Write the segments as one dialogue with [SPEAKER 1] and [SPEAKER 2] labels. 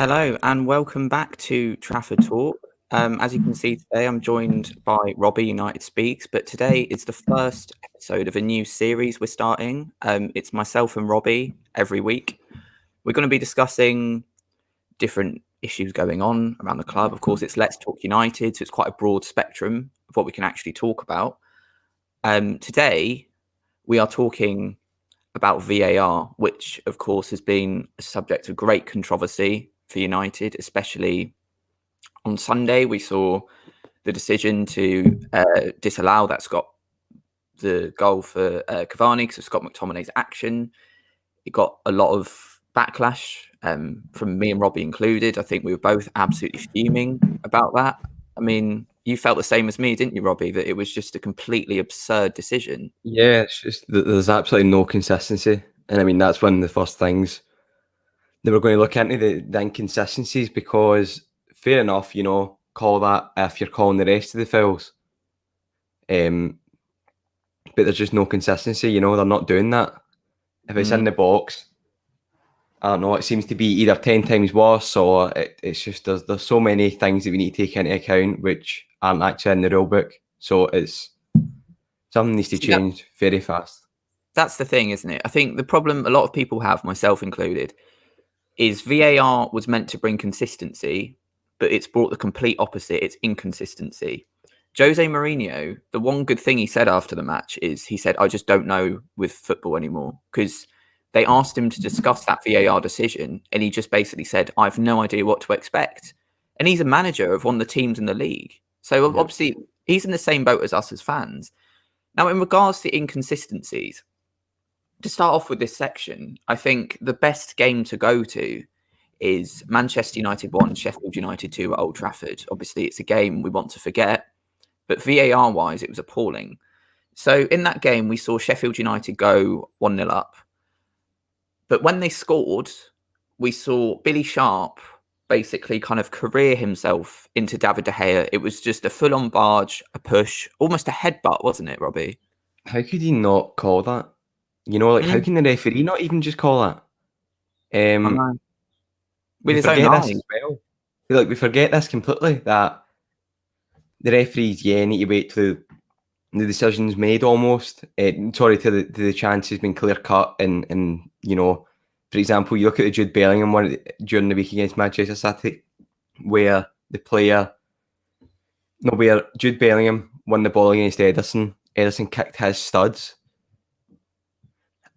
[SPEAKER 1] Hello and welcome back to Trafford Talk. As you can see today, I'm joined by Robbie, United Speaks, but today it's the first episode of a new series we're starting. It's myself and Robbie every week. We're going to be discussing different issues going on around the club. Of course, it's Let's Talk United, so it's quite a broad spectrum of what we can actually talk about. Today, we are talking about VAR, which, of course, has been a subject of great controversy for United, especially on Sunday. We saw the decision to disallow the goal for Cavani because of Scott McTominay's action. It got a lot of backlash from me and Robbie included. I think we were both absolutely fuming about that. I mean, you felt the same as me, didn't you, Robbie, that it was just a completely absurd decision?
[SPEAKER 2] Yeah, it's just there's absolutely no consistency. And I mean, that's one of the first things that we're going to look into, the inconsistencies, because fair enough, call that if you're calling the rest of the fouls. But there's just no consistency, they're not doing that. If it's in the box, I don't know, it seems to be either 10 times worse, or it's just there's so many things that we need to take into account which aren't actually in the rule book. So it's something needs to change very fast.
[SPEAKER 1] That's the thing, isn't it? I think the problem a lot of people have, myself included, is VAR was meant to bring consistency, but it's brought the complete opposite. It's inconsistency. Jose Mourinho, the one good thing he said after the match is he said, I just don't know with football anymore, because they asked him to discuss that VAR decision and he just basically said, I have no idea what to expect. And he's a manager of one of the teams in the league. So obviously he's in the same boat as us as fans. Now, in regards to inconsistencies, to start off with this section, I think the best game to go to is Manchester United 1, Sheffield United 2 at Old Trafford. Obviously, it's a game we want to forget, but VAR-wise, it was appalling. So in that game, we saw Sheffield United go 1-0 up. But when they scored, we saw Billy Sharp basically kind of career himself into David De Gea. It was just a full-on barge, a push, almost a headbutt, wasn't it, Robbie?
[SPEAKER 2] How could he not call that? How can the referee not even just call that?
[SPEAKER 1] With his own eyes.
[SPEAKER 2] As well. We forget this completely, that the referees, need to wait till the decision's made almost. Till the chance has been clear cut, and for example, you look at the Jude Bellingham one during the week against Manchester City, where Jude Bellingham won the ball against Ederson. Ederson kicked his studs,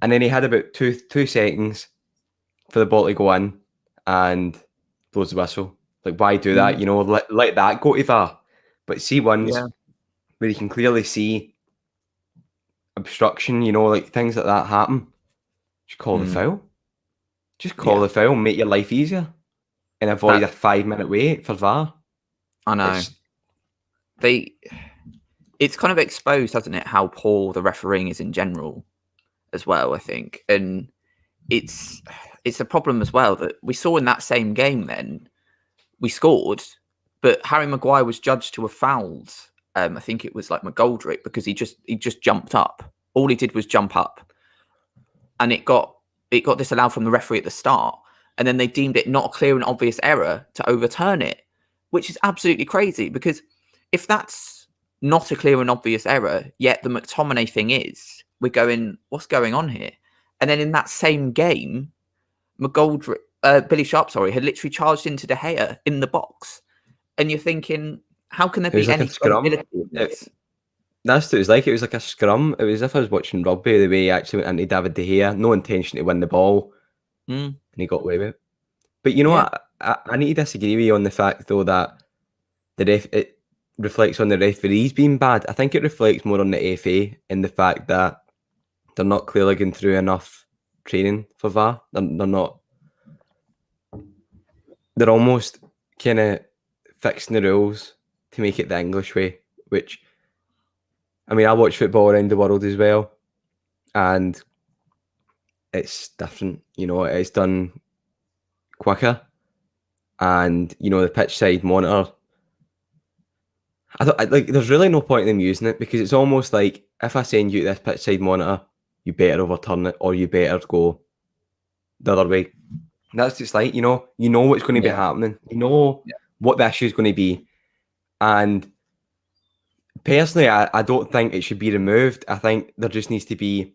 [SPEAKER 2] and then he had about two seconds for the ball to go in, and blows the whistle. Like, why do that? Let that go to VAR. But see ones where you can clearly see obstruction, things like that happen. Just call the foul. Just call the foul, make your life easier, and avoid a 5-minute wait for VAR.
[SPEAKER 1] I know. It's kind of exposed, hasn't it, how poor the refereeing is in general as well, I think. And it's a problem as well that we saw in that same game then. We scored, but Harry Maguire was judged to have fouled. I think it was like McGoldrick, because he just jumped up. All he did was jump up. And it got disallowed from the referee at the start. And then they deemed it not a clear and obvious error to overturn it, which is absolutely crazy, because if that's not a clear and obvious error, yet the McTominay thing is, we're going, what's going on here? And then in that same game, Billy Sharp, had literally charged into De Gea in the box. And you're thinking, how can there be any credibility in this?
[SPEAKER 2] That's what it was like. It was like a scrum. It was as if I was watching rugby, the way he actually went into David De Gea. No intention to win the ball. And he got away with it. But you know what? I need to disagree with you on the fact, though, that it reflects on the referees being bad. I think it reflects more on the FA and the fact that they're not clearly going through enough training for VAR. They're almost kind of fixing the rules to make it the English way, which, I mean, I watch football around the world as well, and it's different. It's done quicker, and the pitch side monitor. There's really no point in them using it, because it's almost like, if I send you this pitch side monitor, you better overturn it, or you better go the other way. That's just like, you know what's going to be happening. You know what the issue is going to be. And personally, I don't think it should be removed. I think there just needs to be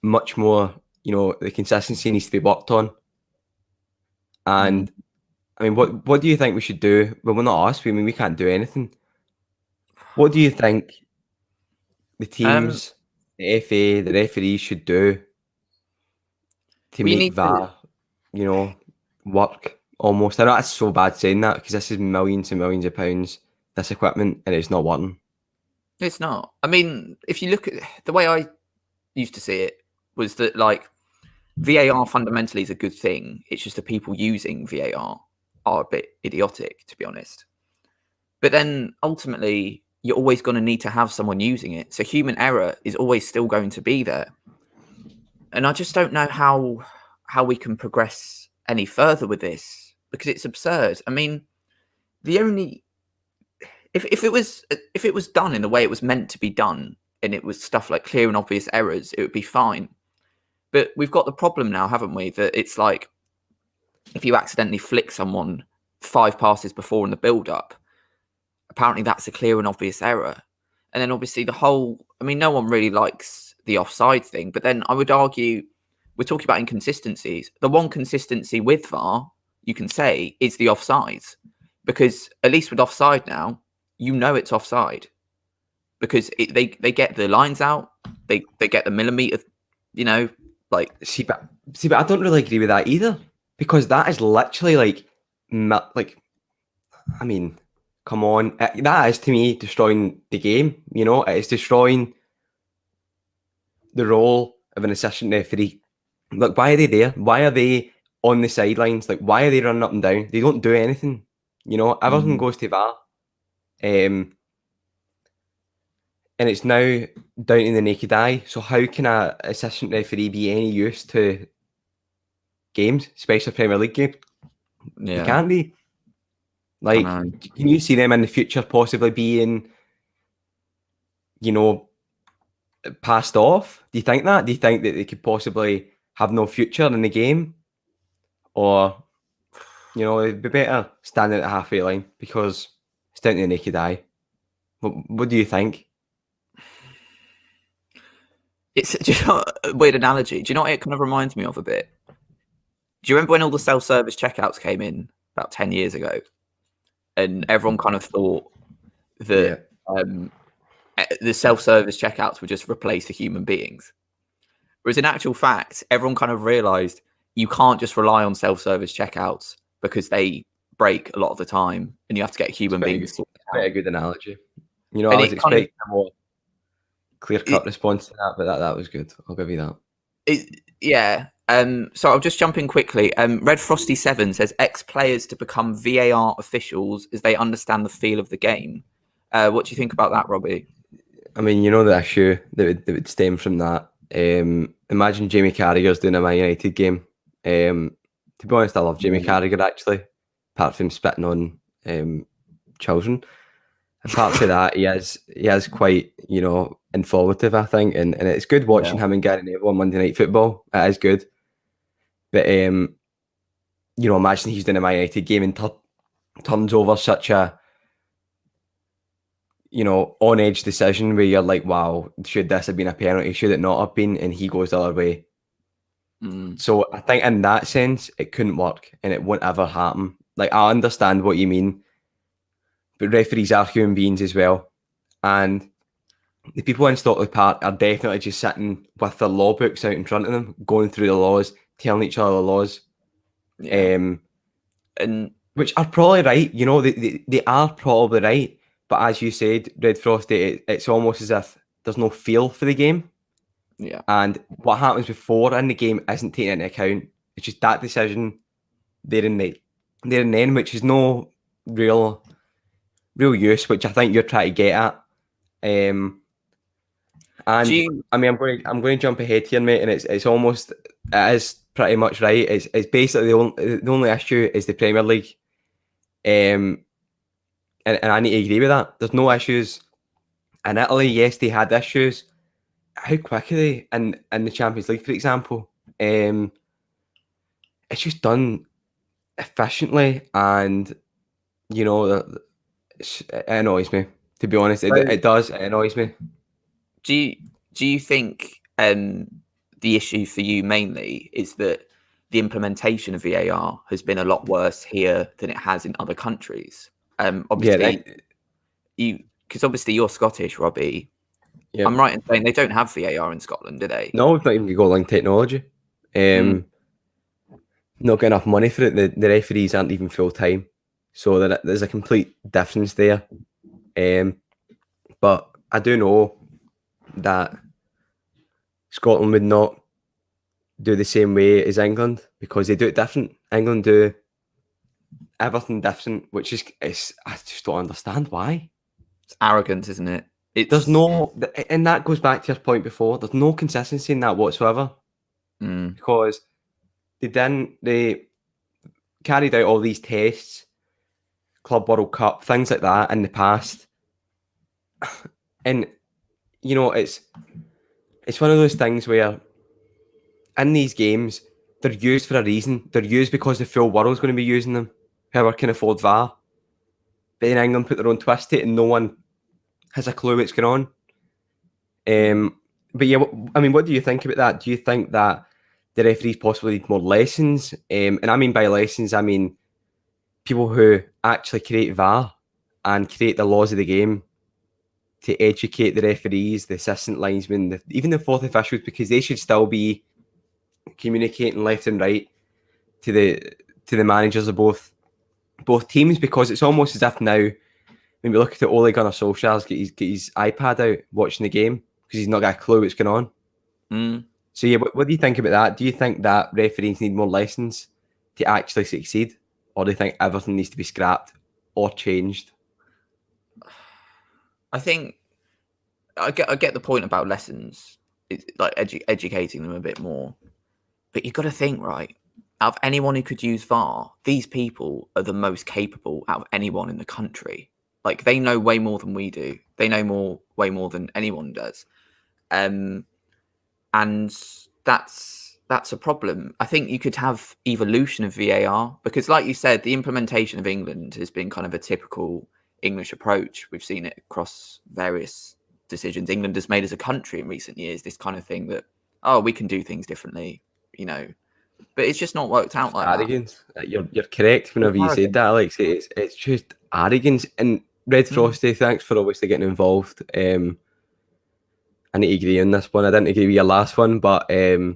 [SPEAKER 2] much more, the consistency needs to be worked on. And I mean, what do you think we should do? Well, we're not us. We can't do anything. What do you think the teams, the FA, the referees should do to make VAR, work almost? I know that's so bad saying that because this is millions and millions of pounds, this equipment, and it's not working.
[SPEAKER 1] It's not. I mean, if you look at the way I used to see it, was that like VAR fundamentally is a good thing. It's just the people using VAR are a bit idiotic, to be honest. But then ultimately, you're always going to need to have someone using it. So human error is always still going to be there. And I just don't know how we can progress any further with this because it's absurd. I mean, if it was done in the way it was meant to be done, and it was stuff like clear and obvious errors, it would be fine. But we've got the problem now, haven't we? That it's like if you accidentally flick someone 5 passes before in the build-up, apparently that's a clear and obvious error. And then obviously no one really likes the offside thing. But then I would argue we're talking about inconsistencies. The one consistency with VAR, you can say, is the offsides. Because at least with offside now, it's offside. Because they get the lines out, they get the millimeter,
[SPEAKER 2] See, but I don't really agree with that either, because that is literally I mean, come on, that is to me destroying the game. It is destroying the role of an assistant referee. Look, why are they there? Why are they on the sidelines? Like, why are they running up and down? They don't do anything. Everything goes to VAR. And it's now down to the naked eye. So how can an assistant referee be any use to games, especially Premier League games? Yeah. You can't be. Like, can you see them in the future possibly being, passed off? Do you think that? Do you think that they could possibly have no future in the game? Or, it'd be better standing at the halfway line because it's down to the naked eye. What do you think?
[SPEAKER 1] It's a weird analogy. Do you know what it kind of reminds me of a bit? Do you remember when all the self-service checkouts came in about 10 years ago? And everyone kind of thought that the self-service checkouts would just replace the human beings. Whereas in actual fact, everyone kind of realised you can't just rely on self-service checkouts because they break a lot of the time and you have to get human beings.
[SPEAKER 2] Quite a good analogy. I was expecting a more clear-cut response to that, but that was good. I'll give you that.
[SPEAKER 1] So I'll just jump in quickly. Red Frosty 7 says ex-players to become VAR officials as they understand the feel of the game. What do you think about that, Robbie?
[SPEAKER 2] I mean, the issue that would stem from that. Imagine Jamie Carragher's doing a Man United game. To be honest, I love Jamie Carragher actually, apart from spitting on children. Apart from that, he is quite, informative, I think, and it's good watching him and Gary Neville on Monday Night Football. It is good. But imagine he's doing a Man United game and turns over such a on edge decision where you're like, wow, should this have been a penalty? Should it not have been? And he goes the other way. So I think in that sense, it couldn't work and it won't ever happen. Like, I understand what you mean, but referees are human beings as well. And the people in Stockley Park are definitely just sitting with their law books out in front of them, going through the laws, telling each other the laws. And which are probably right. They are probably right. But as you said, Red Frosty, it's almost as if there's no feel for the game.
[SPEAKER 1] Yeah.
[SPEAKER 2] And what happens before in the game isn't taken into account. It's just that decision there and then, which is no real use, which I think you're trying to get at. And I mean, I'm going to jump ahead here, mate, and it is pretty much right. It's basically the only issue is the Premier League. And I need to agree with that. There's no issues in Italy. Yes, they had issues. How quick are they in the Champions League, for example? it's just done efficiently, and you know, it annoys me. To be honest, it does. It annoys me.
[SPEAKER 1] Do you think the issue for you mainly is that the implementation of VAR has been a lot worse here than it has in other countries? Obviously, because obviously you're Scottish, Robbie.
[SPEAKER 2] Yep.
[SPEAKER 1] I'm right in saying they don't have VAR in Scotland, do they?
[SPEAKER 2] No, we've not even got goal line technology. Not got enough money for it. The referees aren't even full time, so there's a complete difference there. But I do know that Scotland would not do the same way as England because they do it different. England do everything different, which is I just don't understand why.
[SPEAKER 1] It's arrogant, isn't it?
[SPEAKER 2] There's no, and that goes back to your point before. There's no consistency in that whatsoever because they carried out all these tests, Club World Cup, things like that in the past, and you know it's one of those things where in these games they're used for a reason. They're used because the full world's going to be using them. Whoever can afford VAR. But in England put their own twist to it, and no one has a clue what's going on. But yeah, I mean, what do you think about that? Do you think that the referees possibly need more lessons? And I mean by lessons, I mean people who actually create VAR and create the laws of the game to educate the referees, the assistant linesmen, even the fourth officials, because they should still be communicating left and right to the managers of both teams, because it's almost as if now when we look at it, Ole Gunnar Solskjaer's get his iPad out watching the game because he's not got a clue what's going on. So yeah, what do you think about that? Do you think that referees need more lessons to actually succeed, or do you think everything needs to be scrapped or changed?
[SPEAKER 1] I think I get the point about lessons, it's like educating them a bit more, but you've got to think, right? Out of anyone who could use VAR, these people are the most capable out of anyone in the country. Like, they know way more than we do. They know way more than anyone does. And that's a problem. I think you could have evolution of VAR because, like you said, the implementation of England has been kind of a typical English approach. We've seen it across various decisions England has made as a country in recent years, this kind of thing that, oh, we can do things differently, you know. But it's just not worked out like
[SPEAKER 2] arrogance. That. You're correct whenever you said that, Alex. It's just arrogance. And Red Frosty, thanks for obviously getting involved. I need to agree on this one. I didn't agree with your last one, but I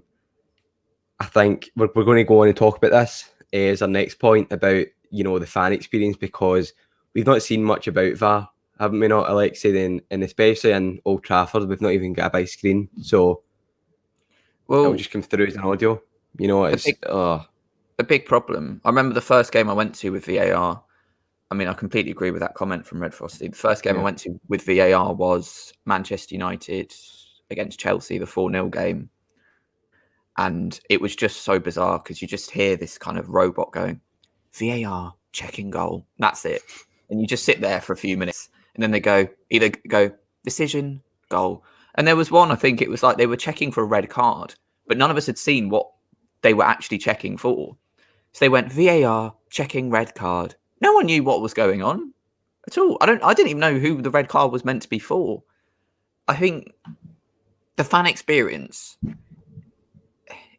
[SPEAKER 2] think we're going to go on and talk about this as our next point about, you know, the fan experience, because we've not seen much about VAR, haven't we not, Alexei? And especially in Old Trafford, we've not even got a big screen. So it'll just come through as an audio. You know, it's a
[SPEAKER 1] big problem. I remember the first game I went to with VAR. I mean, I completely agree with that comment from Red Frosty. The first game I went to with VAR was Manchester United against Chelsea, the 4-0 game. And it was just so bizarre because you just hear this kind of robot going, VAR, checking goal. That's it. And you just sit there for a few minutes and then they either go, decision, goal. And there was one, I think it was like they were checking for a red card, but none of us had seen what they were actually checking for. So they went, VAR, checking red card. No one knew what was going on at all. I didn't even know who the red card was meant to be for. I think the fan experience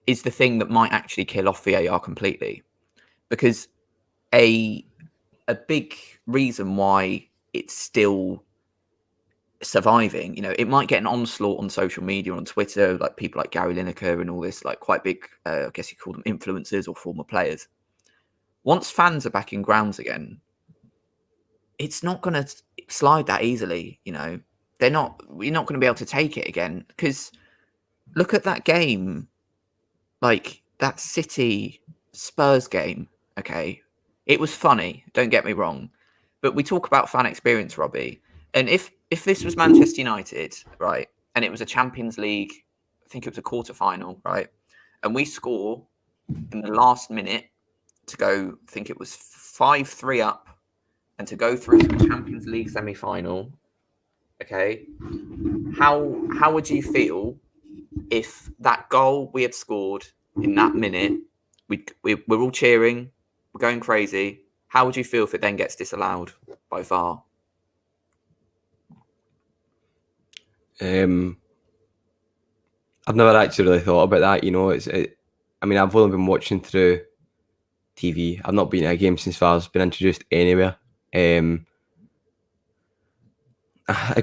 [SPEAKER 1] is the thing that might actually kill off VAR completely, because a big reason why it's still surviving, you know, it might get an onslaught on social media, on Twitter, like people like Gary Lineker and all this, like quite big, I guess you call them influencers or former players. Once fans are back in grounds again, it's not going to slide that easily, you know. We're not going to be able to take it again, because look at that game, like that City Spurs game, okay? It was funny, don't get me wrong, but we talk about fan experience, Robbie, and if this was Manchester United, right, and it was a Champions League, I think it was a quarter-final, right, and we score in the last minute to go, I think it was 5-3 up, and to go through to the Champions League semi-final, okay, how would you feel if that goal we had scored in that minute we're all cheering, we're going crazy. How would you feel if it then gets disallowed by VAR?
[SPEAKER 2] I've never actually really thought about that. I mean, I've only been watching through TV. I've not been at a game since VAR's been introduced anywhere. It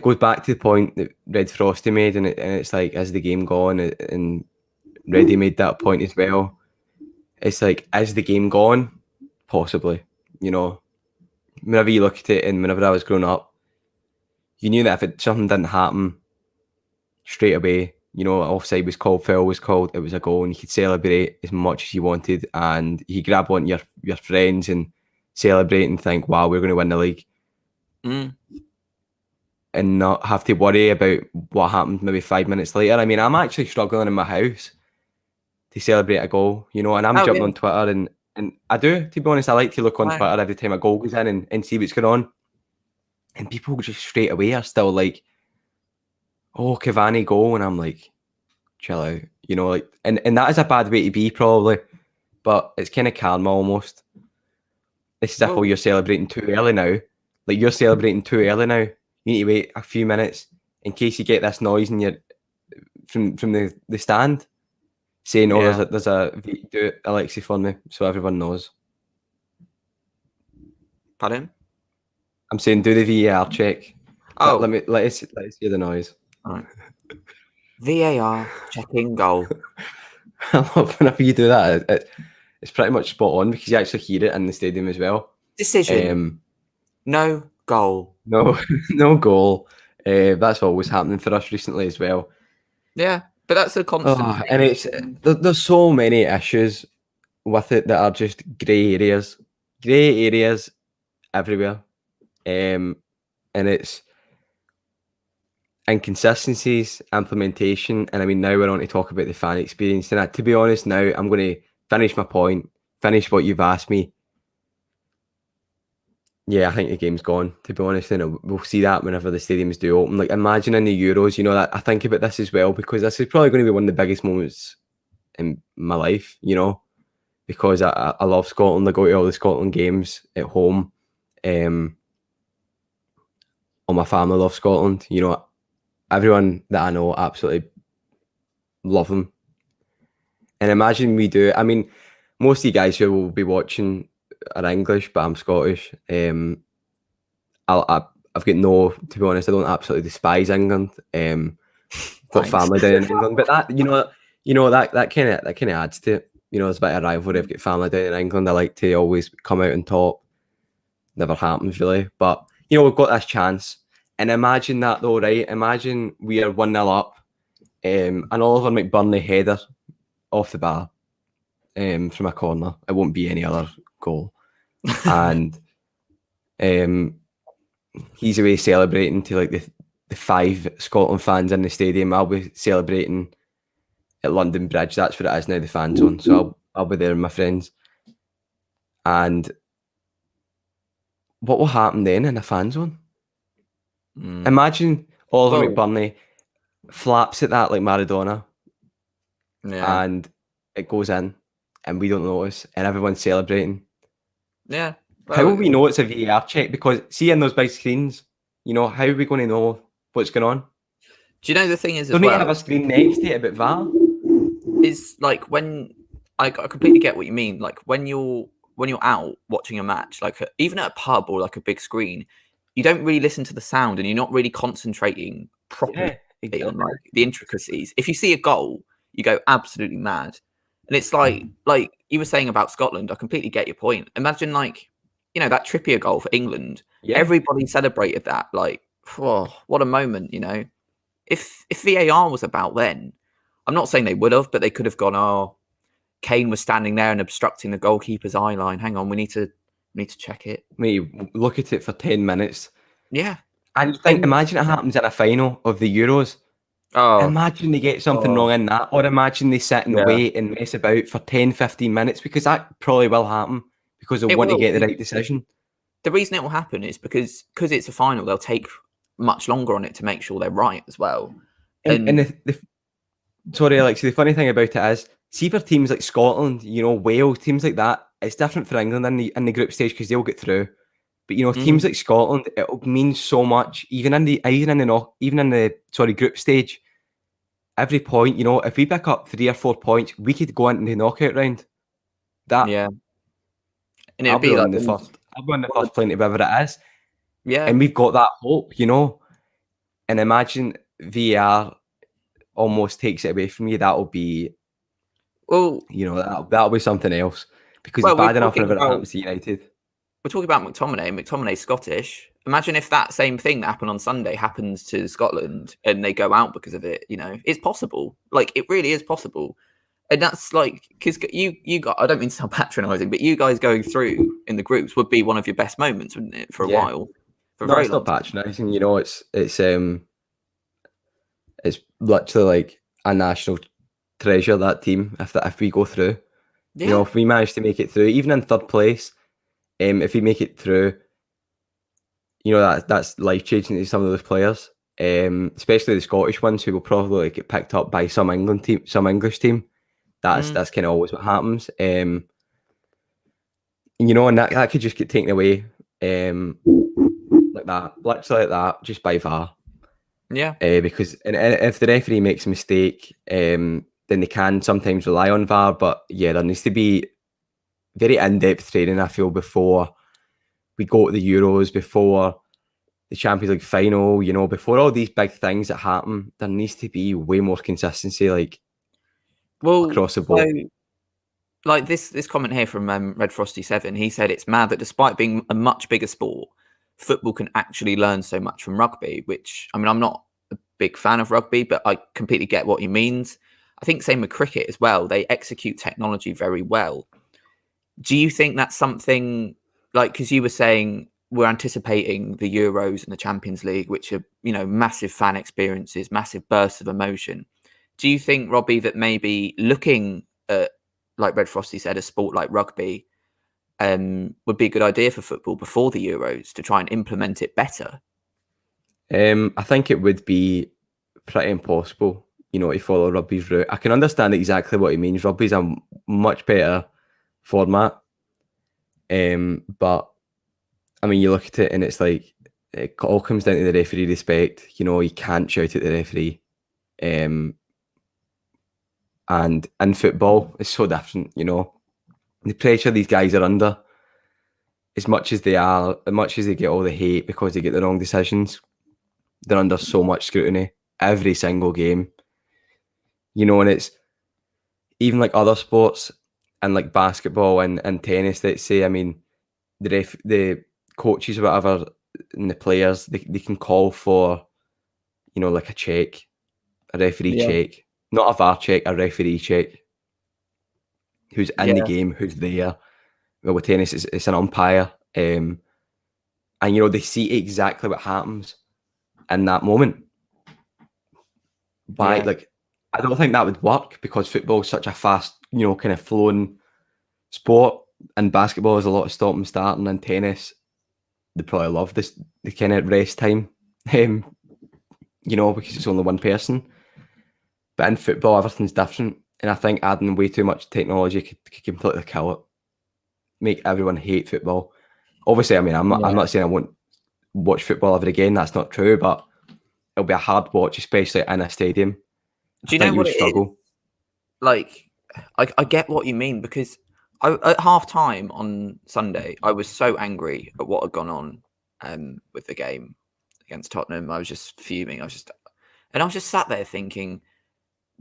[SPEAKER 2] goes back to the point that Red Frosty made, and it's like, as the game gone, and Reddy made that point as well. It's like, is the game gone? Possibly. Whenever you look at it, and whenever I was growing up, you knew that if something didn't happen straight away, offside was called, foul was called, it was a goal, and you could celebrate as much as you wanted, and you could grab onto your friends and celebrate and think, wow, we're going to win the league. And not have to worry about what happened maybe 5 minutes later. I mean, I'm actually struggling in my house to celebrate a goal, and I'm jumping on Twitter, and I do, to be honest, I like to look on Twitter every time a goal goes in and see what's going on. And people just straight away are still like, oh, Cavani goal, and I'm like, chill out, and that is a bad way to be, probably, but it's kind of karma almost. It's as if you're celebrating too early now. Like, you're celebrating too early now. You need to wait a few minutes in case you get this noise in from the stand saying, oh, there's a do it, Alexei, for me, so everyone knows.
[SPEAKER 1] Pardon?
[SPEAKER 2] I'm saying do the VAR check.
[SPEAKER 1] Oh,
[SPEAKER 2] let us hear the noise.
[SPEAKER 1] All right. VAR checking goal.
[SPEAKER 2] I love whenever you do that. It's pretty much spot on because you actually hear it in the stadium as well.
[SPEAKER 1] Decision. No goal.
[SPEAKER 2] No goal. That's always happening for us recently as well.
[SPEAKER 1] Yeah, but that's a constant thing.
[SPEAKER 2] And there's so many issues with it that are just grey areas everywhere. And it's inconsistencies, implementation, and I mean, now we're on to talk about the fan experience. And to be honest, now I'm going to finish my point, finish what you've asked me. Yeah, I think the game's gone, to be honest, and we'll see that whenever the stadiums do open. Like, imagine in the Euros, that I think about this as well, because this is probably going to be one of the biggest moments in my life, because I love Scotland. I go to all the Scotland games at home. All my family love Scotland. Everyone that I know absolutely love them. And imagine we do. I mean, most of you guys who will be watching are English, but I'm Scottish. I've got no, to be honest, I don't absolutely despise England. Got family down in England, but that that kind of adds to it. There's a bit of rivalry. I've got family down in England. I like to always come out on top. Never happens really, but we've got this chance. And imagine that though, right? Imagine we are 1-0 up, and Oliver McBurney header off the bar, from a corner. It won't be any other goal, and he's away celebrating to like the 5 Scotland fans in the stadium. I'll be celebrating at London Bridge. That's what it is now, the fan zone. So I'll be there with my friends. And what will happen then in a fan zone? Imagine Oliver McBurney flaps at that like Maradona, and it goes in, and we don't notice, and everyone's celebrating.
[SPEAKER 1] Yeah.
[SPEAKER 2] How will we know it's a VAR check? Because see, in those big screens, how are we going to know what's going on?
[SPEAKER 1] Do you know the thing is,
[SPEAKER 2] don't need to have a screen next to it about VAR?
[SPEAKER 1] Is like, when I completely get what you mean. Like when you're out watching a match, like even at a pub or like a big screen, you don't really listen to the sound and you're not really concentrating properly on like the intricacies. If you see a goal, you go absolutely mad. And it's like you were saying about Scotland, I completely get your point. Imagine that Trippier goal for England. Yeah. Everybody celebrated that. Like, oh, what a moment, If VAR was about then, I'm not saying they would have, but they could have gone, oh, Kane was standing there and obstructing the goalkeeper's eye line. Hang on, we need to check it.
[SPEAKER 2] Look at it for 10 minutes.
[SPEAKER 1] Yeah.
[SPEAKER 2] And imagine it happens in a final of the Euros. Oh. Imagine they get something wrong in that, or imagine they sit and wait and mess about for 10, 15 minutes, because that probably will happen because they want to get the right decision. The
[SPEAKER 1] reason it will happen is because it's a final, they'll take much longer on it to make sure they're right as well.
[SPEAKER 2] Sorry, Alexei, the funny thing about it is See for teams like Scotland, Wales, teams like that, it's different for England in the group stage because they'll get through. But teams like Scotland, it'll mean so much, even in the group stage. Every point, if we pick up 3 or 4 points, we could go into the knockout round.
[SPEAKER 1] And it'd be like
[SPEAKER 2] I'll be on the first plane to whatever it is.
[SPEAKER 1] Yeah.
[SPEAKER 2] And we've got that hope, And imagine VAR almost takes it away from you. That'll be, that'll be something else. Because it's bad enough whenever it happens to United.
[SPEAKER 1] We're talking about McTominay. McTominay's Scottish. Imagine if that same thing that happened on Sunday happens to Scotland and they go out because of it. It's possible. Like, it really is possible. And that's like, because you got, I don't mean to sound patronising, but you guys going through in the groups would be one of your best moments, wouldn't it, for a while?
[SPEAKER 2] It's not patronising. It's literally like a national treasure, that team, if we go through.
[SPEAKER 1] Yeah.
[SPEAKER 2] If we manage to make it through, even in third place, if we make it through, that's life-changing to some of those players, especially the Scottish ones who will probably get picked up by some English team. That's kind of always what happens. And that could just get taken away like that, literally like that, just by VAR.
[SPEAKER 1] Yeah.
[SPEAKER 2] Because if the referee makes a mistake, then they can sometimes rely on VAR. But yeah, there needs to be very in-depth training, I feel, before we go to the Euros, before the Champions League final, before all these big things that happen. There needs to be way more consistency, across the board.
[SPEAKER 1] So, like this comment here from Red Frosty 7, he said it's mad that despite being a much bigger sport, football can actually learn so much from rugby, which, I mean, I'm not a big fan of rugby, but I completely get what he means. I think same with cricket as well. They execute technology very well. Do you think that's something, like, because you were saying we're anticipating the Euros and the Champions League, which are, massive fan experiences, massive bursts of emotion. Do you think, Robbie, that maybe looking at, like Red Frosty said, a sport like rugby would be a good idea for football before the Euros to try and implement it better?
[SPEAKER 2] I think it would be pretty impossible, to follow rugby's route. I can understand exactly what he means. Rugby's a much better format. But, I mean, you look at it and it's like, it all comes down to the referee respect. You can't shout at the referee. And in football, it's so different, The pressure these guys are under, as much as they get all the hate because they get the wrong decisions, they're under so much scrutiny every single game. And it's even like other sports and like basketball and tennis, let's say, I mean, the coaches or whatever and the players, they can call for, like a check, a referee check. Not a VAR check, a referee check. Who's in the game, who's there. Well, with tennis, it's an umpire. And, they see exactly what happens in that moment. Why? Like, I don't think that would work because football is such a fast, kind of flowing sport. And basketball is a lot of stop and starting. And tennis, they probably love the kind of rest time, because it's only one person. But in football, everything's different. And I think adding way too much technology could completely kill it. Make everyone hate football. Obviously, I mean, I'm not saying I won't watch football ever again. That's not true, but it'll be a hard watch, especially in a stadium.
[SPEAKER 1] Do you know what it is? Like, I get what you mean, because at half-time on Sunday, I was so angry at what had gone on with the game against Tottenham. I was just fuming. I was just sat there thinking,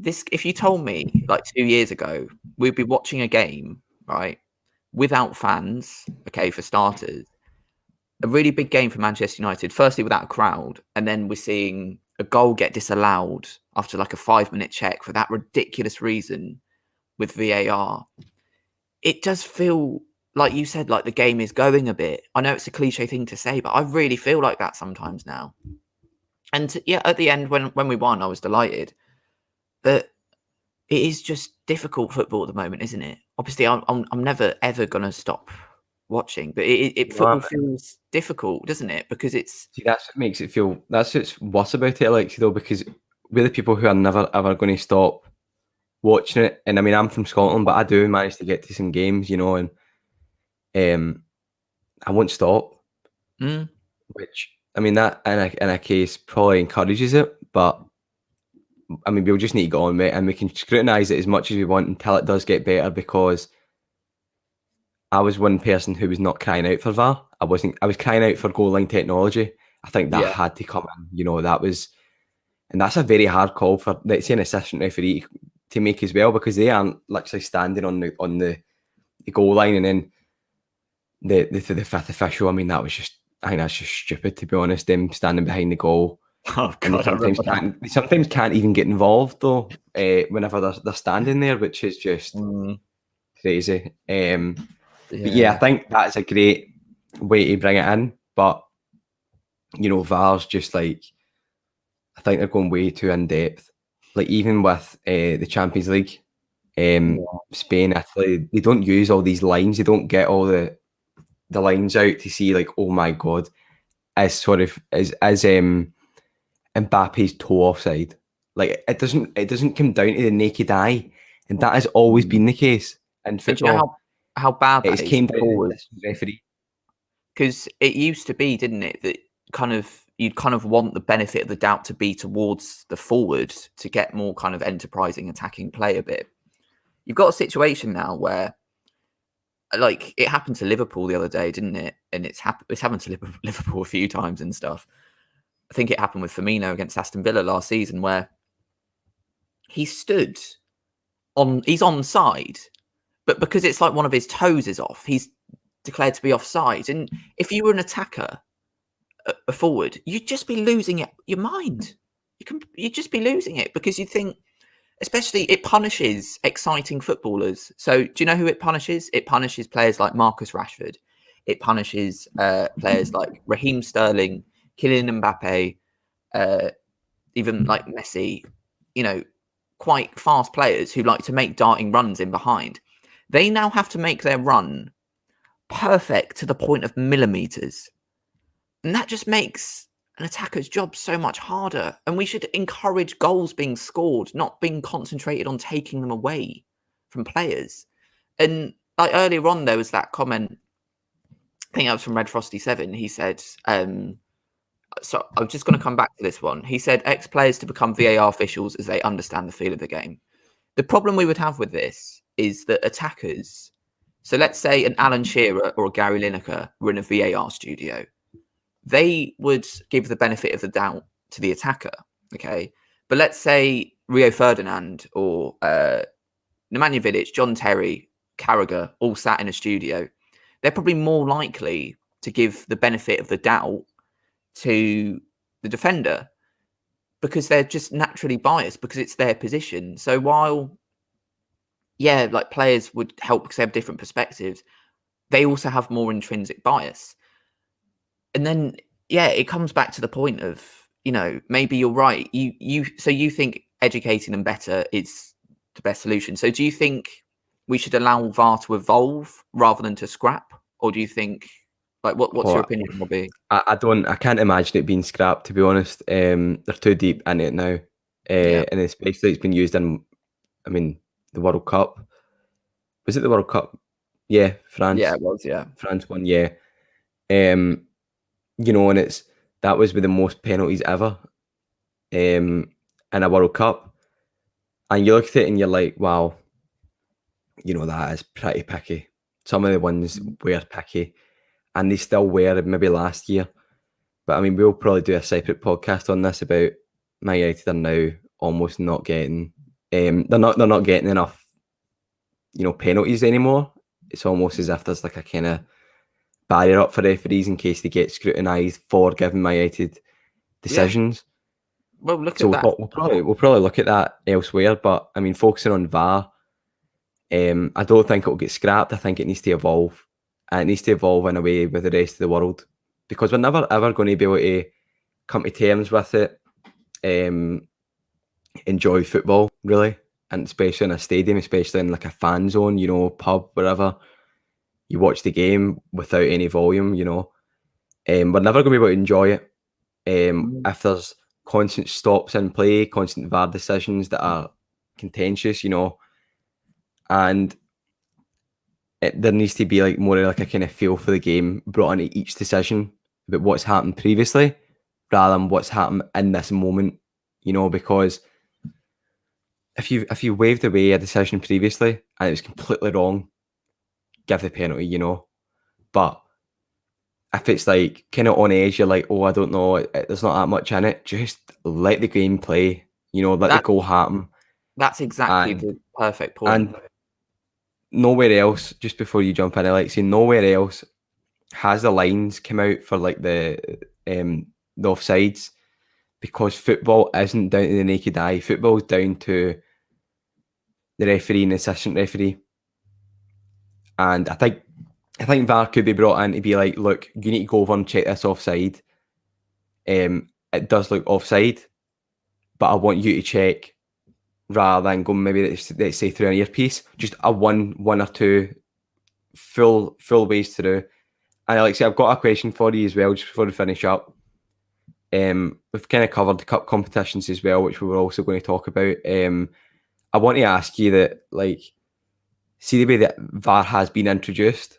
[SPEAKER 1] if you told me like 2 years ago, we'd be watching a game, right, without fans, okay, for starters, a really big game for Manchester United, firstly without a crowd, and then we're seeing a goal get disallowed after like a 5-minute check for that ridiculous reason with VAR. It does feel, like you said, like the game is going a bit. I know it's a cliche thing to say, but I really feel like that sometimes now. And at the end, when we won, I was delighted. But it is just difficult football at the moment, isn't it? Obviously, I'm never ever gonna stop watching, but football feels difficult, doesn't it? Because it's
[SPEAKER 2] that's what makes it feel. That's what's worse about it, Alexei, though, because we're the people who are never ever going to stop watching it, and I mean, I'm from Scotland, but I do manage to get to some games, you know, and I won't stop. Which, I mean, that in a case probably encourages it, but I mean, we'll just need to go on with it, and we can scrutinise it as much as we want until it does get better, because I was one person who was not crying out for VAR. I was crying out for goal line technology. I think that had to come in, you know, and that's a very hard call for, let's say, an assistant referee to make as well, because they aren't literally standing on the goal line, and then the fifth official. I mean, I think that's just stupid, to be honest. Them standing behind the goal.
[SPEAKER 1] Oh God,
[SPEAKER 2] they sometimes can't even get involved though. Whenever they're standing there, which is just crazy. But yeah, I think that's a great way to bring it in. But you know, VAR's just like, I think they're going way too in depth. Like even with the Champions League, Spain, Italy, they don't use all these lines. They don't get all the lines out to see, like, oh my God, as Mbappe's toe offside. Like it doesn't come down to the naked eye, and that has always been the case in football.
[SPEAKER 1] But you know how bad that
[SPEAKER 2] came down to the referee.
[SPEAKER 1] Because it used to be, didn't it, that you'd kind of want the benefit of the doubt to be towards the forward to get more kind of enterprising attacking play a bit. You've got a situation now where, like, it happened to Liverpool the other day, didn't it? And it's happened to Liverpool a few times and stuff. I think it happened with Firmino against Aston Villa last season, where he's onside, but because it's like one of his toes is off, he's declared to be offside. And if you were an attacker, a forward, you'd just be losing your mind. You'd just be losing it, because you think, especially, it punishes exciting footballers. So do you know who it punishes? It punishes players like Marcus Rashford. It punishes players like Raheem Sterling, Kylian Mbappe, even like Messi, you know, quite fast players who like to make darting runs in behind. They now have to make their run perfect to the point of millimeters. And that just makes an attacker's job so much harder. And we should encourage goals being scored, not being concentrated on taking them away from players. And like earlier on, there was that comment, I think that was from Red Frosty 7. He said, so I'm just going to come back to this one. He said, ex-players to become VAR officials as they understand the feel of the game. The problem we would have with this is that attackers, so let's say an Alan Shearer or a Gary Lineker were in a VAR studio, they would give the benefit of the doubt to the attacker, okay? But let's say Rio Ferdinand or Nemanja Vidic, John Terry, Carragher all sat in a studio. They're probably more likely to give the benefit of the doubt to the defender, because they're just naturally biased, because it's their position. So while, yeah, like players would help because they have different perspectives, they also have more intrinsic bias. And then, yeah, it comes back to the point of, you know, maybe you're right. So you think educating them better is the best solution. So do you think we should allow VAR to evolve rather than to scrap? Or do you think, like, what's your opinion, Robbie?
[SPEAKER 2] I can't imagine it being scrapped, to be honest. They're too deep in it now. And especially it's been used in, I mean, the World Cup. Was it the World Cup? Yeah, France.
[SPEAKER 1] Yeah, it was, yeah.
[SPEAKER 2] France won, yeah. You know, and that was with the most penalties ever in a World Cup. And you look at it and you're like, wow, you know, that is pretty picky. Some of the ones were picky, and they still were maybe last year. But I mean, we'll probably do a separate podcast on this about Man United are now almost not getting, they're not getting enough, you know, penalties anymore. It's almost as if there's like a kind of barrier up for referees in case they get scrutinised for giving Man United decisions.
[SPEAKER 1] Yeah. Well, look at that.
[SPEAKER 2] We'll probably look at that elsewhere. But I mean, focusing on VAR, I don't think it will get scrapped. I think it needs to evolve, and it needs to evolve in a way with the rest of the world, because we're never ever going to be able to come to terms with it. Enjoy football really, and especially in a stadium, especially in like a fan zone, you know, pub, wherever. You watch the game without any volume, you know. We're never going to be able to enjoy it if there's constant stops in play, constant VAR decisions that are contentious, you know, and there needs to be like more like a kind of feel for the game brought into each decision about what's happened previously rather than what's happened in this moment, you know, because if you waved away a decision previously and it was completely wrong, give the penalty, you know. But if it's like kind of on edge, you're like, oh, I don't know, there's not that much in it, just let the game play, you know, let the goal happen.
[SPEAKER 1] That's exactly the perfect point.
[SPEAKER 2] And nowhere else, just before you jump in, Alexei, nowhere else has the lines come out for like the offsides, because football isn't down to the naked eye. Football is down to the referee and the assistant referee. And I think VAR could be brought in to be like, look, you need to go over and check this offside. It does look offside, but I want you to check, rather than going maybe let's say through an earpiece, just a one or two full ways through. And Alexei, I've got a question for you as well, just before we finish up. We've kind of covered the cup competitions as well, which we were also going to talk about. I want to ask you that, like, see the way that VAR has been introduced.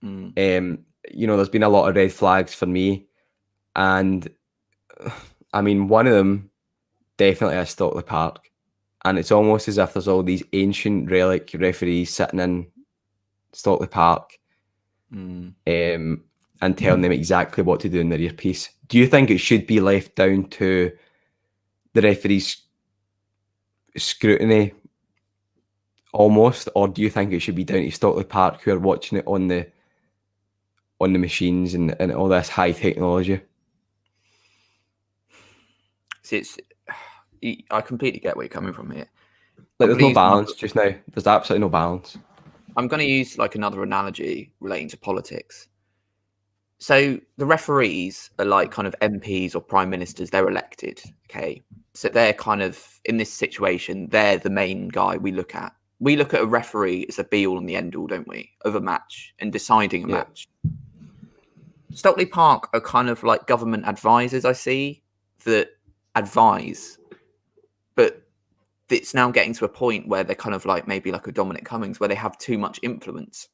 [SPEAKER 2] You know, there's been a lot of red flags for me, and I mean, one of them definitely is Stockley Park, and it's almost as if there's all these ancient relic referees sitting in Stockley Park, and telling them exactly what to do in their earpiece. Do you think it should be left down to the referee's scrutiny almost, or do you think it should be down to Stockley Park who are watching it on the machines and all this high technology?
[SPEAKER 1] See, I completely get where you're coming from here.
[SPEAKER 2] Like, there's no balance just now. There's absolutely no balance.
[SPEAKER 1] I'm going to use like another analogy relating to politics. So the referees are like kind of MPs or prime ministers. They're elected. Okay. So they're kind of in this situation. They're the main guy we look at. We look at a referee as a be all and the end all, don't we? Of a match and deciding a match. Stockley Park are kind of like government advisors, I see, that advise. But it's now getting to a point where they're kind of like maybe like a Dominic Cummings, where they have too much influence.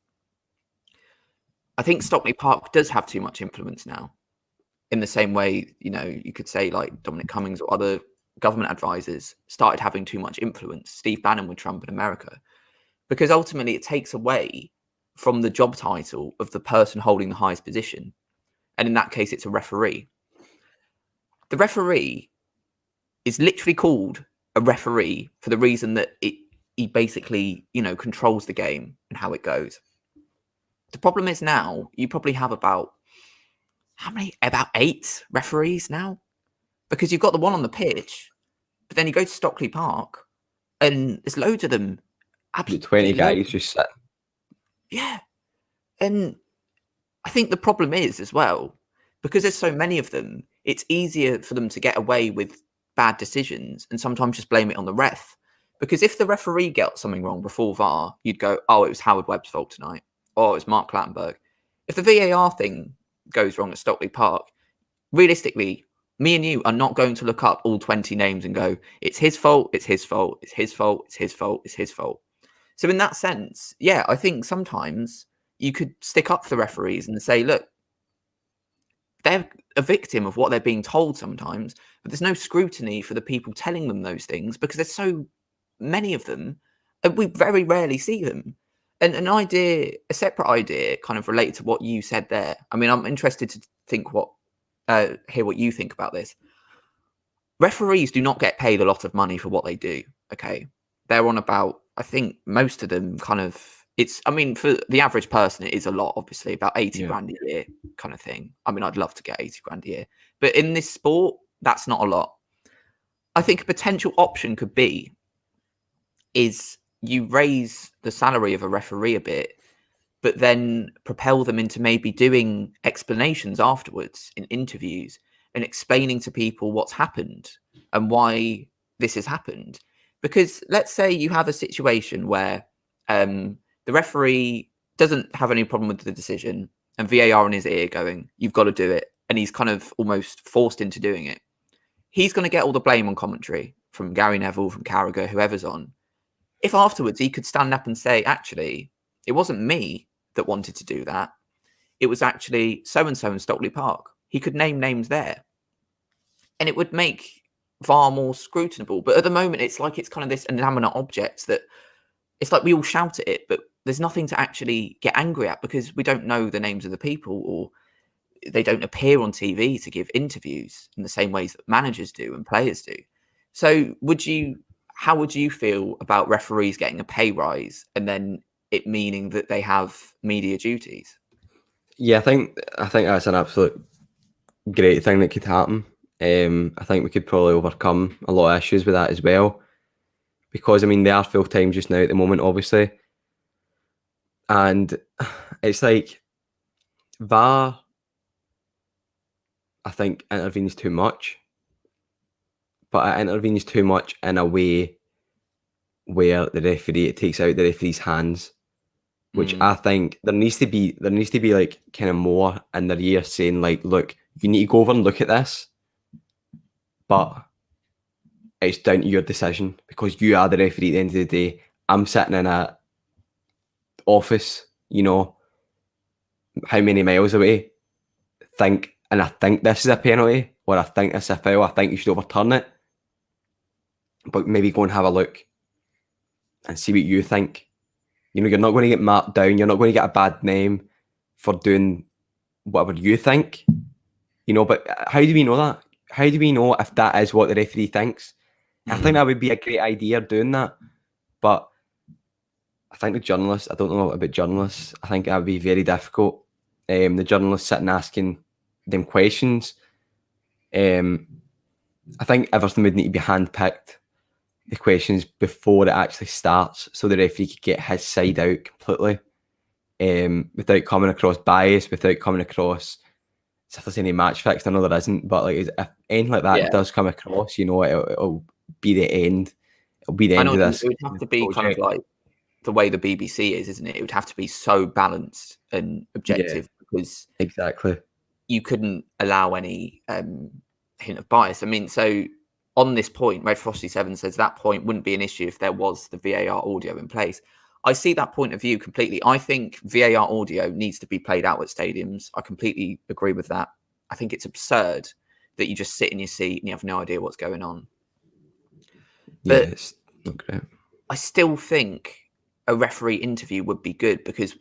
[SPEAKER 1] I think Stockley Park does have too much influence now, in the same way, you know, you could say like Dominic Cummings or other government advisors started having too much influence. Steve Bannon with Trump in America, because ultimately it takes away from the job title of the person holding the highest position. And in that case, it's a referee. The referee is literally called a referee for the reason that he basically, you know, controls the game and how it goes. The problem is now you probably have about 8 referees now, because you've got the one on the pitch, but then you go to Stockley Park and there's loads of them.
[SPEAKER 2] Absolutely 20 guys just sitting.
[SPEAKER 1] Yeah. And I think the problem is as well, because there's so many of them, it's easier for them to get away with bad decisions and sometimes just blame it on the ref. Because if the referee got something wrong before VAR, you'd go, oh, it was Howard Webb's fault tonight. Or it was Mark Clattenburg. If the VAR thing goes wrong at Stockley Park, realistically, me and you are not going to look up all 20 names and go, it's his fault, it's his fault, it's his fault, it's his fault, it's his fault. So in that sense, yeah, I think sometimes you could stick up for the referees and say, look, they're a victim of what they're being told sometimes, but there's no scrutiny for the people telling them those things because there's so many of them and we very rarely see them. And a separate idea kind of related to what you said there. I mean, I'm interested to hear what you think about this. Referees do not get paid a lot of money for what they do. Okay. They're on about, I think most of them kind of, for the average person, it is a lot, obviously, about 80 grand a year kind of thing. I mean, I'd love to get 80 grand a year, but in this sport, that's not a lot. I think a potential option could be is you raise the salary of a referee a bit, but then propel them into maybe doing explanations afterwards in interviews and explaining to people what's happened and why this has happened. Because let's say you have a situation where the referee doesn't have any problem with the decision and VAR in his ear going, you've got to do it. And he's kind of almost forced into doing it. He's going to get all the blame on commentary from Gary Neville, from Carragher, whoever's on. if afterwards he could stand up and say, actually, it wasn't me that wanted to do that. It was actually so-and-so in Stockley Park. He could name names there. And it would make VAR more scrutinable. But at the moment, it's like it's kind of this inanimate object that it's like we all shout at it, but there's nothing to actually get angry at because we don't know the names of the people, or they don't appear on TV to give interviews in the same ways that managers do and players do. So how would you feel about referees getting a pay rise and then it meaning that they have media duties?
[SPEAKER 2] Yeah, I think that's an absolute great thing that could happen. I think we could probably overcome a lot of issues with that as well, because I mean they are full time just now at the moment, obviously, and it's like VAR, I think, intervenes too much, but it intervenes too much in a way where it takes out the referee's hands, which I think there needs to be like kind of more in their ear saying like, look, you need to go over and look at this, but it's down to your decision because you are the referee at the end of the day. I'm sitting in a office, you know, how many miles away, and I think this is a penalty, or I think this is a foul, I think you should overturn it. But maybe go and have a look and see what you think. You know, you're not going to get marked down, you're not going to get a bad name for doing whatever you think. You know, but how do we know that? How do we know if that is what the referee thinks? I think that would be a great idea doing that. But I think the journalists, I don't know about journalists, I think that would be very difficult. The journalists sitting asking them questions. I think everything would need to be handpicked, the questions, before it actually starts, so the referee could get his side out completely, without coming across bias, without coming across, if there's any match fixed. I know there isn't, but like if anything like that does come across, you know, it'll be the end. It'll be the end of this.
[SPEAKER 1] It would have to be kind of like the way the BBC is, isn't it? It would have to be so balanced and objective, because
[SPEAKER 2] exactly
[SPEAKER 1] you couldn't allow any hint of bias. I mean, so on this point, Red Frosty 7 says that point wouldn't be an issue if there was the VAR audio in place. I see that point of view completely. I think VAR audio needs to be played out at stadiums. I completely agree with that. I think it's absurd that you just sit in your seat and you have no idea what's going on. But
[SPEAKER 2] it's not great.
[SPEAKER 1] I still think a referee interview would be good, because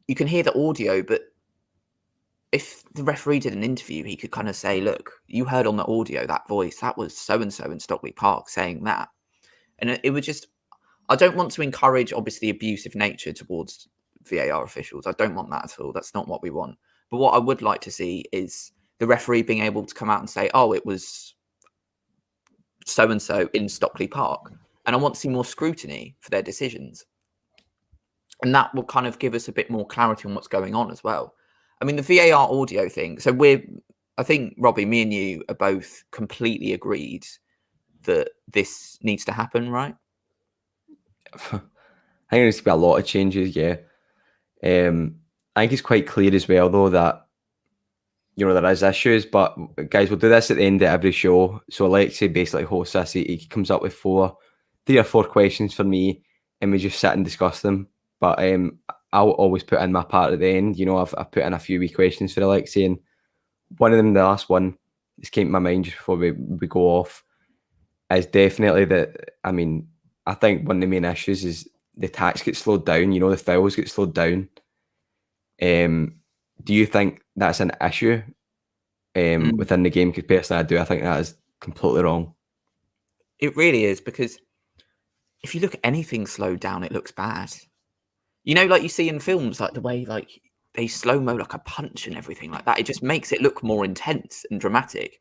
[SPEAKER 1] you can hear the audio, but if the referee did an interview, he could kind of say, look, you heard on the audio that voice, that was so-and-so in Stockley Park saying that. And it would just, I don't want to encourage, obviously, abusive nature towards VAR officials. I don't want that at all. That's not what we want. But what I would like to see is the referee being able to come out and say, oh, it was so-and-so in Stockley Park. And I want to see more scrutiny for their decisions. And that will kind of give us a bit more clarity on what's going on as well. I mean, the VAR audio thing. So I think, Robbie, me and you are both completely agreed that this needs to happen, right?
[SPEAKER 2] I think there needs to be a lot of changes, yeah. I think it's quite clear as well, though, that, you know, there is issues, but guys, we'll do this at the end of every show. So Alexei basically hosts us. He comes up with 3 or 4 questions for me, and we just sit and discuss them. But I'll always put in my part at the end. You know, I've put in a few wee questions for Alexei, and one of them, the last one, just came to my mind just before we go off, is definitely that, I mean, I think one of the main issues is the attacks get slowed down, you know, the fouls get slowed down. Do you think that's an issue within the game? Because personally, I do. I think that is completely wrong.
[SPEAKER 1] It really is, because if you look at anything slowed down, it looks bad. You know, like you see in films, like the way like they slow-mo like a punch and everything like that. It just makes it look more intense and dramatic.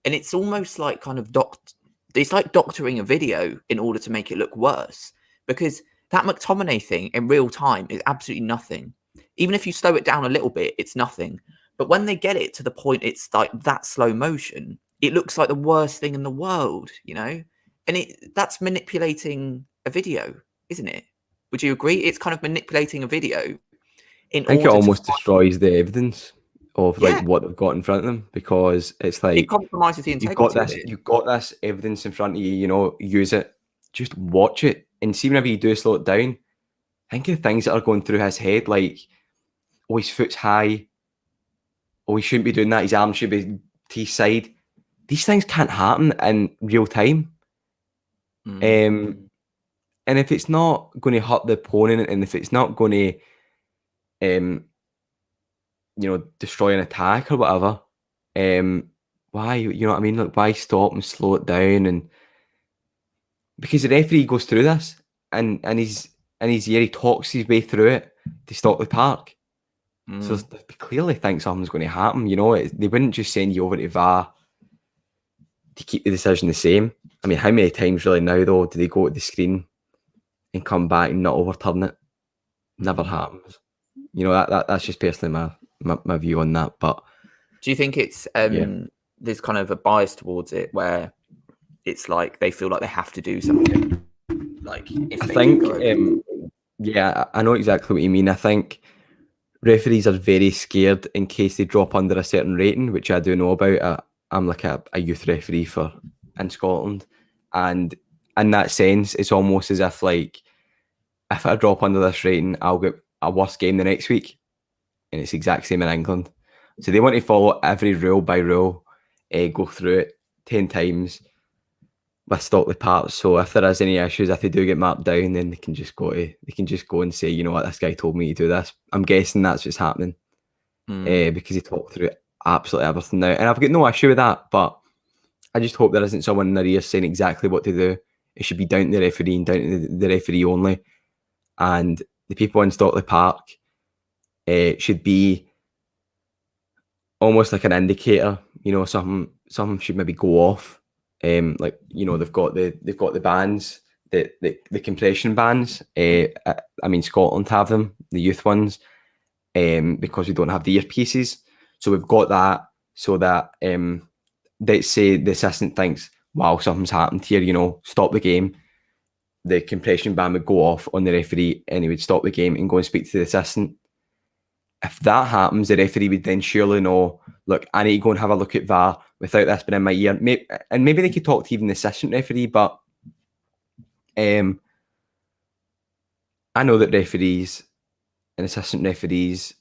[SPEAKER 1] And it's almost like kind of it's like doctoring a video in order to make it look worse. Because that McTominay thing in real time is absolutely nothing. Even if you slow it down a little bit, it's nothing. But when they get it to the point it's like that slow motion, it looks like the worst thing in the world, you know? And that's manipulating a video, isn't it? Would you agree? It's kind of manipulating a video. I
[SPEAKER 2] think it almost destroys the evidence of like what they've got in front of them, because it's like
[SPEAKER 1] it compromises the integrity.
[SPEAKER 2] You've got this evidence in front of you. You know, use it. Just watch it And see, whenever you do slow it down, think of the things that are going through his head, like, oh, his foot's high. Oh, he shouldn't be doing that. His arm should be to his side. These things can't happen in real time. And if it's not going to hurt the opponent, and if it's not going to, destroy an attack or whatever, why? You know what I mean? Like, why stop and slow it down? And because the referee goes through this, and he's he talks his way through it to Stockley Park. So they clearly think something's going to happen. They wouldn't just send you over to VAR to keep the decision the same. I mean, how many times really now, though, do they go to the screen and come back and not overturn it? Never happens. That's just personally my view on that. But
[SPEAKER 1] do you think it's there's kind of a bias towards it where it's like they feel like they have to do something? Like, if
[SPEAKER 2] I think, I know exactly what you mean. I think referees are very scared in case they drop under a certain rating, which I do know about. I'm like a youth referee in Scotland, and in that sense, it's almost as if, like, if I drop under this rating, I'll get a worse game the next week, and it's the exact same in England. So they want to follow every rule by rule, go through it 10 times with Stockley Park. So if there is any issues, if they do get marked down, then they can just go and say, you know what, this guy told me to do this. I'm guessing that's what's happening, because he talked through absolutely everything now, and I've got no issue with that. But I just hope there isn't someone in their ear saying exactly what to do. It should be down to the referee and down to the referee only. And the people in Stockley Park should be almost like an indicator. Something should maybe go off. They've got the bands, the compression bands. I mean, Scotland have them, the youth ones, because we don't have the earpieces. So we've got that, so that let's say the assistant thinks, wow, something's happened here, stop the game. The compression band would go off on the referee, and he would stop the game and go and speak to the assistant. If that happens, the referee would then surely know, look, I need to go and have a look at VAR without this being in my ear. And maybe they could talk to even the assistant referee, but I know that referees and assistant referees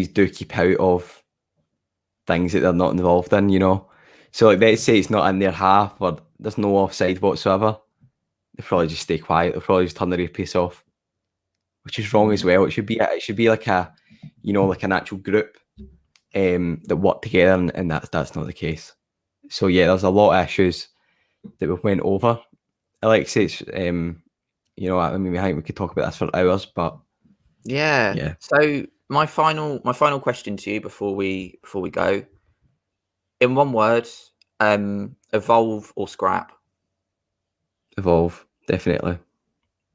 [SPEAKER 2] do keep out of things that they're not involved in, So, like, let's say it's not in their half or there's no offside whatsoever. They'll probably just stay quiet. They'll probably just turn their earpiece off, which is wrong as well. It should be like a, like an actual group that work together, and that's not the case. So yeah, there's a lot of issues that we went over. Alexei, I mean, I think we could talk about this for hours, but
[SPEAKER 1] yeah. So my final question to you before we go, in one word, evolve or scrap?
[SPEAKER 2] Evolve, definitely.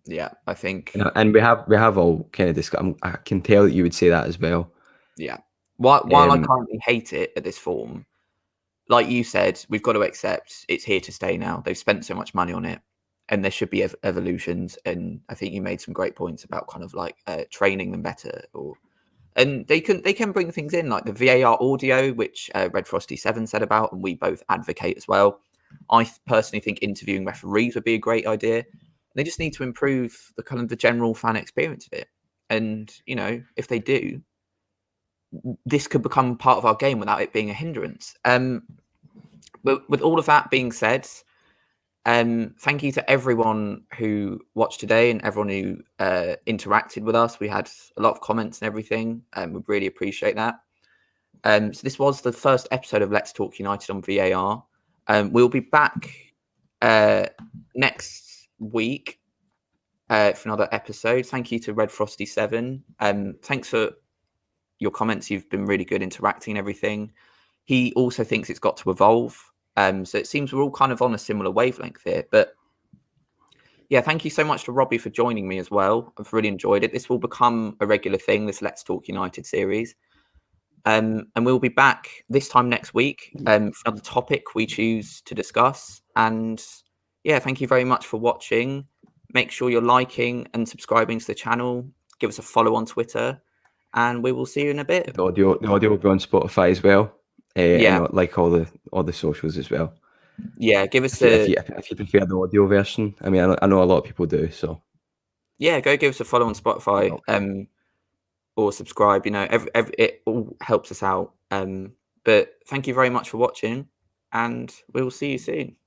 [SPEAKER 1] Yeah, I think,
[SPEAKER 2] and we have all kind of discussed. I can tell that you would say that as well.
[SPEAKER 1] Yeah. While I currently hate it at this form, like you said, we've got to accept it's here to stay now. They've spent so much money on it, and there should be evolutions. And I think you made some great points about kind of like training them better, and they can bring things in like the VAR audio, which Red Frosty 7 said about, and we both advocate as well. I personally think interviewing referees would be a great idea. They just need to improve the kind of the general fan experience of it. And, if they do, this could become part of our game without it being a hindrance. But with all of that being said, thank you to everyone who watched today and everyone who interacted with us. We had a lot of comments and everything, and we really appreciate that. So this was the first episode of Let's Talk United on VAR. We'll be back next week for another episode. Thank you to Red Frosty 7. Thanks for your comments. You've been really good interacting and everything. He also thinks it's got to evolve. So it seems we're all kind of on a similar wavelength here. But yeah, thank you so much to Robbie for joining me as well. I've really enjoyed it. This will become a regular thing, this Let's Talk United series. And we'll be back this time next week for another topic we choose to discuss. And yeah, thank you very much for watching. Make sure you're liking and subscribing to the channel. Give us a follow on Twitter, and we will see you in a bit.
[SPEAKER 2] The audio will be on Spotify as well. And like all the socials as well.
[SPEAKER 1] Yeah, give us
[SPEAKER 2] if you prefer the audio version. I mean, I know a lot of people do. So
[SPEAKER 1] yeah, go give us a follow on Spotify. Or subscribe. You know, it all helps us out. But thank you very much for watching, and we will see you soon.